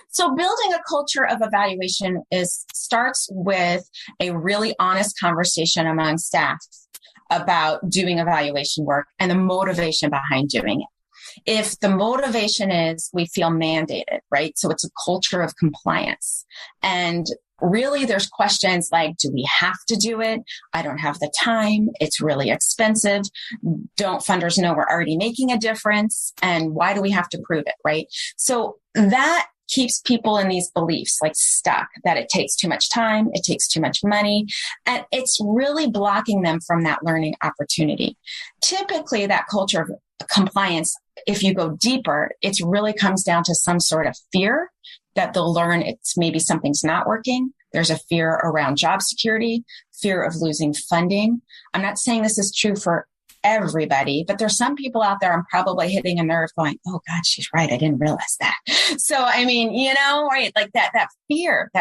So building a culture of evaluation starts with a really honest conversation among staff about doing evaluation work and the motivation behind doing it. If the motivation is we feel mandated, right? So it's a culture of compliance. And really there's questions like, do we have to do it? I don't have the time. It's really expensive. Don't funders know we're already making a difference? And why do we have to prove it, right? So that keeps people in these beliefs like stuck, that it takes too much time, it takes too much money, and it's really blocking them from that learning opportunity. Typically, that culture of compliance, if you go deeper, it really comes down to some sort of fear that they'll learn it's maybe something's not working. There's a fear around job security, fear of losing funding. I'm not saying this is true for everybody, but there's some people out there I'm probably hitting a nerve going, oh God, she's right. I didn't realize that. So, I mean, right, like that fear.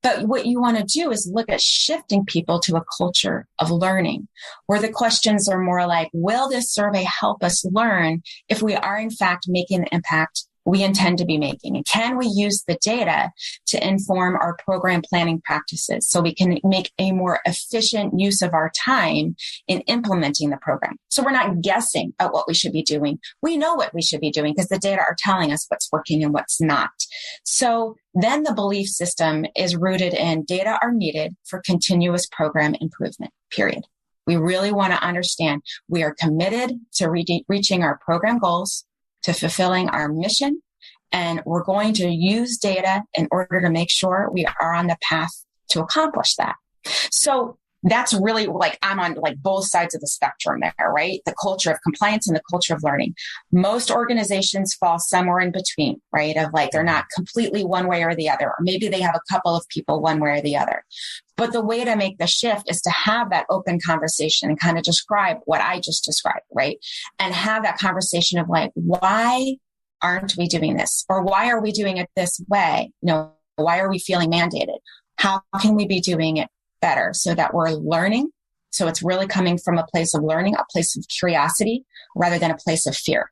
But what you want to do is look at shifting people to a culture of learning where the questions are more like, will this survey help us learn if we are in fact making the impact we intend to be making? And can we use the data to inform our program planning practices so we can make a more efficient use of our time in implementing the program? So we're not guessing at what we should be doing. We know what we should be doing because the data are telling us what's working and what's not. So then the belief system is rooted in data are needed for continuous program improvement, period. We really want to understand we are committed to reaching our program goals, to fulfilling our mission. And we're going to use data in order to make sure we are on the path to accomplish that. So that's really like, I'm on like both sides of the spectrum there, right? The culture of compliance and the culture of learning. Most organizations fall somewhere in between, right? Of like, they're not completely one way or the other, or maybe they have a couple of people one way or the other. But the way to make the shift is to have that open conversation and kind of describe what I just described, right? And have that conversation of like, why aren't we doing this? Or why are we doing it this way? Why are we feeling mandated? How can we be doing it better so that we're learning? So it's really coming from a place of learning, a place of curiosity, rather than a place of fear.